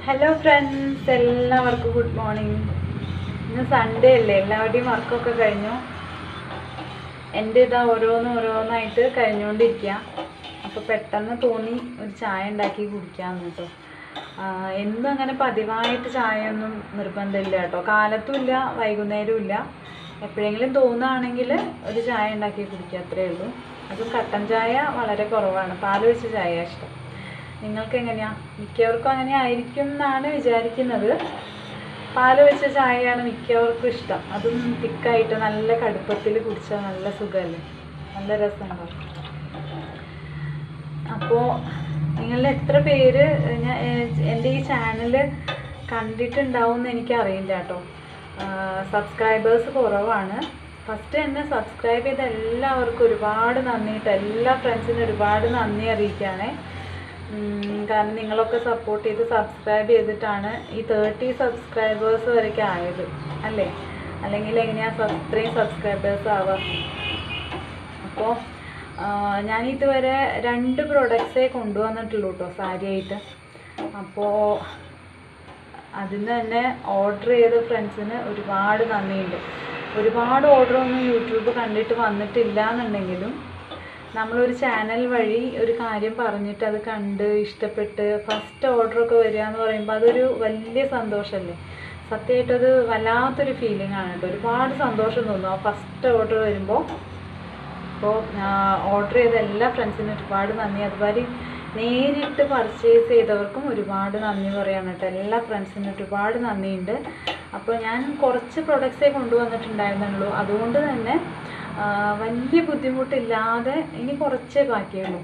Hello friends, എല്ലാവർക്കും good morning. ഇന്ന് Sunday അല്ലേ, എല്ലാവരുടെയും വർക്കൊക്കെ കഴിഞ്ഞു. എൻ്റെ ഇതാ ഓരോന്നായിട്ട് കഴിഞ്ഞുകൊണ്ടിരിക്കുക. അപ്പോൾ പെട്ടെന്ന് തോന്നി ഒരു ചായ ഉണ്ടാക്കി കുടിക്കാമെന്ന് കേട്ടോ. എന്നും അങ്ങനെ പതിവായിട്ട് ചായയൊന്നും നിർബന്ധമില്ല കേട്ടോ. കാലത്തും ഇല്ല, വൈകുന്നേരവും ഇല്ല. എപ്പോഴെങ്കിലും തോന്നുകയാണെങ്കിൽ ഒരു ചായ ഉണ്ടാക്കി കുടിക്കുക, അത്രയേ ഉള്ളൂ. അതും കട്ടൻ ചായ വളരെ കുറവാണ്, പാൽ ഒഴിച്ച ചായ ഇഷ്ടം. നിങ്ങൾക്ക് എങ്ങനെയാണ്? മിക്കവർക്കും അങ്ങനെ ആയിരിക്കും എന്നാണ് വിചാരിക്കുന്നത്. പാൽ ഒഴിച്ച ചായയാണ് മിക്കവർക്കും ഇഷ്ടം. അതും തിക്കായിട്ട് നല്ല കടുപ്പത്തിൽ കുടിച്ചാൽ നല്ല സുഖമല്ലേ, നല്ല രസമുണ്ടാവും. അപ്പോൾ നിങ്ങളിൽ എത്ര പേര് എൻ്റെ ഈ ചാനൽ കണ്ടിട്ടുണ്ടാവും എന്ന് എനിക്കറിയില്ല കേട്ടോ. സബ്സ്ക്രൈബേഴ്സ് കുറവാണ്. ഫസ്റ്റ് തന്നെ സബ്സ്ക്രൈബ് ചെയ്ത എല്ലാവർക്കും ഒരുപാട് നന്ദിയിട്ട്, എല്ലാ ഫ്രണ്ട്സിനും ഒരുപാട് നന്ദി അറിയിക്കുകയാണേ. കാരണം നിങ്ങളൊക്കെ സപ്പോർട്ട് ചെയ്ത് സബ്സ്ക്രൈബ് ചെയ്തിട്ടാണ് ഈ 30 സബ്സ്ക്രൈബേഴ്സ് വരെയൊക്കെ ആയത് അല്ലേ. അല്ലെങ്കിൽ എങ്ങനെയാണ് ഇത്രയും സബ്സ്ക്രൈബേഴ്സ് ആവുക? അപ്പോൾ ഞാൻ ഇതുവരെ 2 പ്രൊഡക്ട്സേ കൊണ്ടുവന്നിട്ടുള്ളൂ കേട്ടോ, സാരിയായിട്ട്. അപ്പോൾ അതിന് തന്നെ ഓർഡർ ചെയ്ത ഫ്രണ്ട്സിന് ഒരുപാട് നന്ദിയുണ്ട്. ഒരുപാട് ഓർഡറൊന്നും യൂട്യൂബ് കണ്ടിട്ട് വന്നിട്ടില്ല എന്നുണ്ടെങ്കിലും നമ്മളൊരു ചാനൽ വഴി ഒരു കാര്യം പറഞ്ഞിട്ട് അത് കണ്ട് ഇഷ്ടപ്പെട്ട് ഫസ്റ്റ് ഓർഡറൊക്കെ വരിക എന്ന് പറയുമ്പോൾ അതൊരു വലിയ സന്തോഷമല്ലേ. സത്യമായിട്ടത് വല്ലാത്തൊരു ഫീലിംഗ് ആണ് കേട്ടോ. ഒരുപാട് സന്തോഷം തോന്നും ആ ഫസ്റ്റ് ഓർഡർ വരുമ്പോൾ. അപ്പോൾ ഓർഡർ ചെയ്ത എല്ലാ ഫ്രണ്ട്സിനും ഒരുപാട് നന്ദി. അതുപോലെ നേരിട്ട് പർച്ചേസ് ചെയ്തവർക്കും ഒരുപാട് നന്ദി പറയാണ് കേട്ടോ. എല്ലാ ഫ്രണ്ട്സിനും ഒരുപാട് നന്ദിയുണ്ട്. അപ്പോൾ ഞാൻ കുറച്ച് പ്രൊഡക്ട്സേ കൊണ്ടുവന്നിട്ടുണ്ടായിരുന്നുള്ളൂ. അതുകൊണ്ട് തന്നെ വലിയ ബുദ്ധിമുട്ടില്ലാതെ, ഇനി കുറച്ചേ ബാക്കിയുള്ളൂ.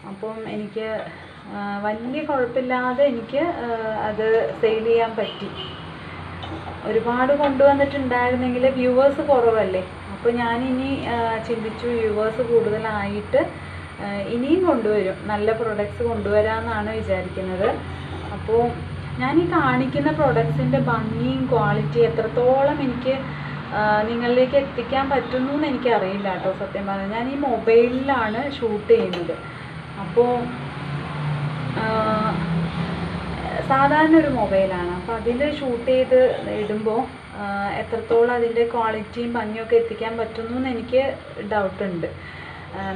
അപ്പം എനിക്ക് വലിയ കുഴപ്പമില്ലാതെ എനിക്ക് അത് സെയിൽ ചെയ്യാൻ പറ്റി. ഒരുപാട് കൊണ്ടുവന്നിട്ടുണ്ടായിരുന്നെങ്കിൽ വ്യൂവേഴ്സ് കുറവല്ലേ. അപ്പോൾ ഞാനിനി ചിന്തിച്ചു വ്യൂവേഴ്സ് കൂടുതലായിട്ട് ഇനിയും കൊണ്ടുവരും, നല്ല പ്രൊഡക്ട്സ് കൊണ്ടുവരാമെന്നാണ് വിചാരിക്കുന്നത്. അപ്പോൾ ഞാൻ ഈ കാണിക്കുന്ന പ്രൊഡക്ട്സിൻ്റെ ഭംഗിയും ക്വാളിറ്റി എത്രത്തോളം എനിക്ക് നിങ്ങളിലേക്ക് എത്തിക്കാൻ പറ്റുന്നു എന്ന് എനിക്കറിയില്ല കേട്ടോ. സത്യം പറഞ്ഞാൽ ഞാൻ ഈ മൊബൈലിലാണ് ഷൂട്ട് ചെയ്യുന്നത്. അപ്പോൾ സാധാരണ ഒരു മൊബൈലാണ്. അപ്പോൾ അതിൽ ഷൂട്ട് ചെയ്ത് ഇടുമ്പോൾ എത്രത്തോളം അതിൻ്റെ ക്വാളിറ്റിയും ഭംഗിയൊക്കെ എത്തിക്കാൻ പറ്റുന്നു എന്ന് എനിക്ക് ഡൗട്ടുണ്ട്.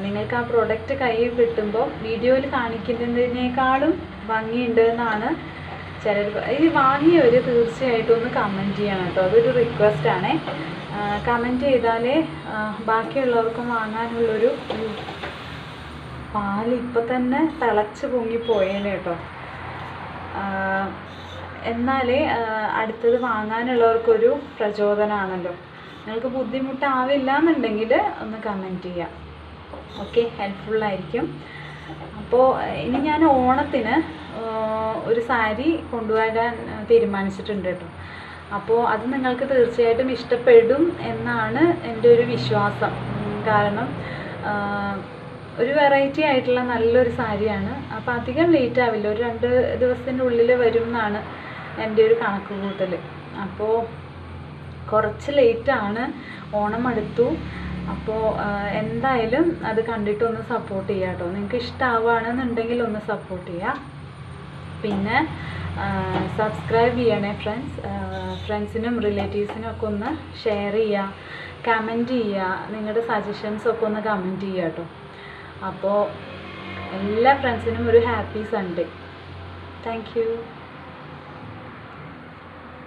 നിങ്ങൾക്ക് ആ പ്രൊഡക്റ്റ് കയ്യിൽ കിട്ടുമ്പോൾ വീഡിയോയിൽ കാണിക്കുന്നതിനേക്കാളും ഭംഗിയുണ്ട് എന്നാണ് ചിലർ. ഇത് വാങ്ങിയവർ തീർച്ചയായിട്ടും ഒന്ന് കമൻറ്റ് ചെയ്യണം കേട്ടോ. അതൊരു റിക്വസ്റ്റാണേ. കമൻറ്റ് ചെയ്താലേ ബാക്കിയുള്ളവർക്കും വാങ്ങാനുള്ളൊരു പാൽ ഇപ്പം തന്നെ തിളച്ച് പൊങ്ങിപ്പോയേനെ കേട്ടോ. എന്നാലേ അടുത്തത് വാങ്ങാനുള്ളവർക്കൊരു പ്രചോദനമാണല്ലോ. നിങ്ങൾക്ക് ബുദ്ധിമുട്ടാവില്ല എന്നുണ്ടെങ്കിൽ ഒന്ന് കമൻറ്റ് ചെയ്യാം. ഓക്കെ, ഹെൽപ്ഫുള്ളായിരിക്കും. അപ്പോൾ ഇനി ഞാൻ ഓണത്തിന് ഒരു സാരി കൊണ്ടുവരാൻ തീരുമാനിച്ചിട്ടുണ്ട് കേട്ടോ. അപ്പോൾ അത് നിങ്ങൾക്ക് തീർച്ചയായിട്ടും ഇഷ്ടപ്പെടും എന്നാണ് എൻ്റെ ഒരു വിശ്വാസം. കാരണം ഒരു വെറൈറ്റി ആയിട്ടുള്ള നല്ലൊരു സാരിയാണ്. അപ്പോൾ അധികം ലേറ്റ് ആവില്ല, ഒരു 2 ദിവസത്തിൻ്റെ ഉള്ളിൽ വരും എന്നാണ് എൻ്റെ ഒരു കണക്ക് കൂട്ടൽ. അപ്പോൾ കുറച്ച് ലേറ്റാണ്, ഓണം അടുത്തു. അപ്പോൾ എന്തായാലും അത് കണ്ടിട്ടൊന്ന് സപ്പോർട്ട് ചെയ്യാം കേട്ടോ. നിങ്ങൾക്ക് ഇഷ്ടമാവുകയാണെന്നുണ്ടെങ്കിൽ ഒന്ന് സപ്പോർട്ട് ചെയ്യുക. പിന്നെ സബ്സ്ക്രൈബ് ചെയ്യണേ ഫ്രണ്ട്സിനും റിലേറ്റീവ്സിനും ഒക്കെ ഒന്ന് ഷെയർ ചെയ്യുക, കമൻറ്റ് ചെയ്യുക, നിങ്ങളുടെ സജഷൻസൊക്കെ ഒന്ന് കമൻറ്റ് ചെയ്യുക കേട്ടോ. അപ്പോൾ എല്ലാ ഫ്രണ്ട്സിനും ഒരു ഹാപ്പി സൺഡേ. Thank you.